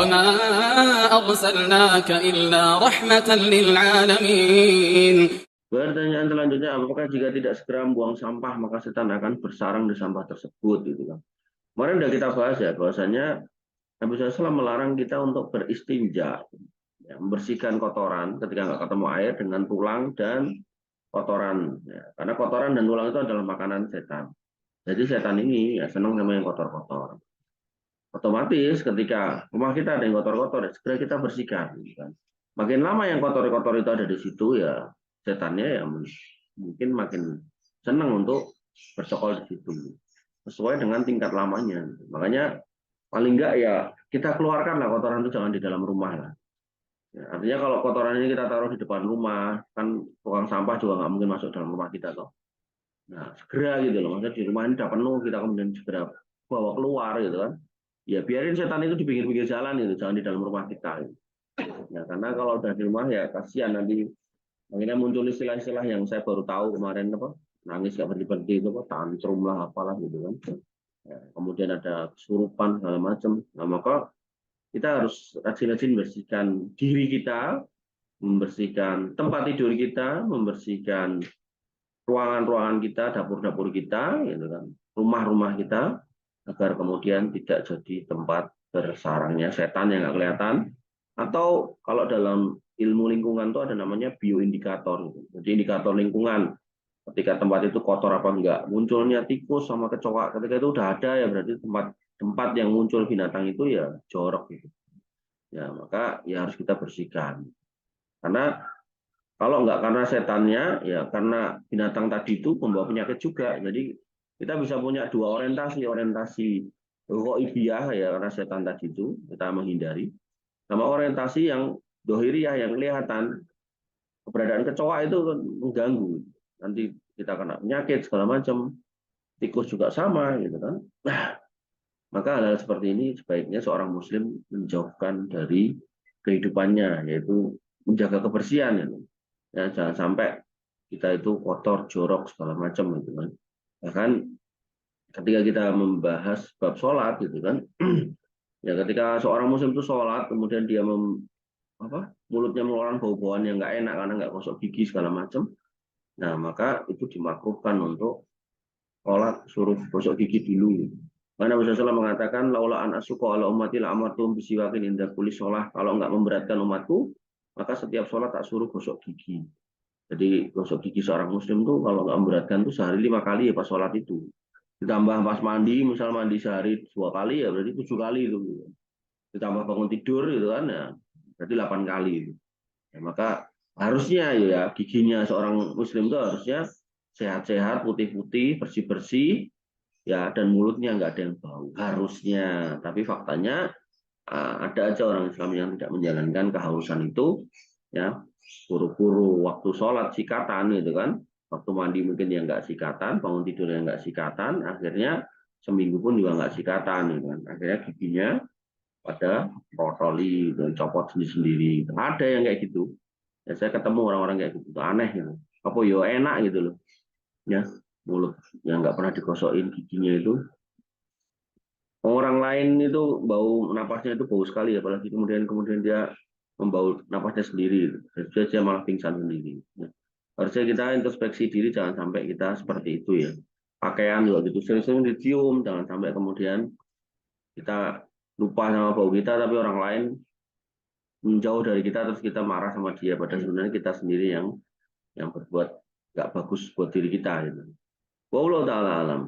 وما أرسلناك إلا رحمة للعالمين. Pertanyaan selanjutnya, apakah jika tidak segera membuang sampah maka setan akan bersarang di sampah tersebut? Gitu kan. Kemarin sudah kita bahas ya, bahwasanya Nabi SAW melarang kita untuk beristinja, ya, membersihkan kotoran ketika nggak ketemu air dengan tulang dan kotoran. Ya. Karena kotoran dan tulang itu adalah makanan setan. Jadi setan ini ya senang sama yang kotor-kotor. Otomatis ketika rumah kita ada yang kotor-kotor, ya, segera kita bersihkan. Gitu kan. Makin lama yang kotor-kotor itu ada di situ, ya setannya ya mungkin makin senang untuk bercokol di situ. Sesuai dengan tingkat lamanya. Makanya paling enggak ya kita keluarkan lah kotoran itu, jangan di dalam rumah lah. Ya, artinya kalau kotoran ini kita taruh di depan rumah, kan tukang sampah juga nggak mungkin masuk dalam rumah kita toh. Nah, segera gitu loh, maksudnya di rumah ini udah penuh, kita kemudian segera bawa keluar gitu kan. Ya biarin setan itu di pinggir-pinggir jalan gitu, jangan di dalam rumah kita. Gitu. Ya, karena kalau udah di rumah ya kasihan nanti akhirnya muncul istilah-istilah yang saya baru tahu kemarin apa, nangis gak berhenti-berhenti itu apa, tantrum lah apalah gitu kan. Ya, kemudian ada kesurupan segala macam. Nah, maka kita harus rajin-rajin membersihkan diri kita, membersihkan tempat tidur kita, membersihkan ruangan-ruangan kita, dapur-dapur kita, gitu kan, rumah-rumah kita, agar kemudian tidak jadi tempat bersarangnya setan yang nggak kelihatan. Atau kalau dalam ilmu lingkungan itu ada namanya bioindikator. Jadi indikator lingkungan. Ketika tempat itu kotor apa enggak, munculnya tikus sama kecoak, ketika itu udah ada ya berarti tempat yang muncul binatang itu ya jorok gitu. Ya maka ya harus kita bersihkan. Karena kalau enggak karena setannya, ya karena binatang tadi itu membawa penyakit juga. Jadi kita bisa punya dua orientasi ghaibiyah ya karena setan tadi itu kita menghindari, sama orientasi yang dohiriyah yang kelihatan. Keberadaan kecoa itu mengganggu. Nanti kita kena penyakit segala macam. Tikus juga sama gitu kan. Nah, maka hal-hal seperti ini sebaiknya seorang muslim menjauhkan dari kehidupannya, yaitu menjaga kebersihan gitu. Ya, jangan sampai kita itu kotor, jorok segala macam gitu kan. Bahkan ketika kita membahas bab sholat gitu kan, ya ketika seorang muslim itu sholat kemudian dia mulutnya mengeluarkan bau-bauan yang nggak enak karena nggak gosok gigi segala macam. Nah, maka itu dimakruhkan untuk sholat suruh gosok gigi dulu. Karena Nabi SAW mengatakan, laula an asyqa ala ummati la amartum bisiwakin inda kulli sholah. Kalau nggak memberatkan umatku, maka setiap sholat tak suruh gosok gigi. Jadi gosok gigi seorang muslim tuh kalau nggak memberatkan tuh sehari 5 kali ya pas sholat itu. Ditambah pas mandi, misal mandi sehari 2 kali ya berarti 7 kali itu. Ditambah bangun tidur gitu kan ya, berarti 8 kali. Ya, maka harusnya ya giginya seorang muslim itu harusnya sehat-sehat, putih-putih, bersih-bersih, ya dan mulutnya nggak ada yang bau. Harusnya, tapi faktanya ada aja orang Islam yang tidak menjalankan keharusan itu, ya buru-buru waktu sholat sikatan gitu kan, waktu mandi mungkin yang nggak sikatan, bangun tidur yang nggak sikatan, akhirnya seminggu pun juga nggak sikatan gitu kan. Akhirnya giginya pada protoli dan copot sendiri-sendiri. Ada yang kayak gitu. Ya, saya ketemu orang-orang kayak gitu, aneh gitu. Apa yo enak gitu loh. Ya, mulut yang nggak pernah dikosokin giginya itu. Orang lain itu bau napasnya itu bau sekali, apalagi kemudian dia membau napasnya sendiri. Jadi dia malah pingsan sendiri. Ya. Harusnya kita introspeksi diri, jangan sampai kita seperti itu ya. Pakaian juga gitu, sering-sering dicium, jangan sampai kemudian kita lupa sama bau kita, tapi orang lain menjauh dari kita terus kita marah sama dia, padahal sebenarnya kita sendiri yang berbuat nggak bagus buat diri kita gitu. Wallahu taala alam.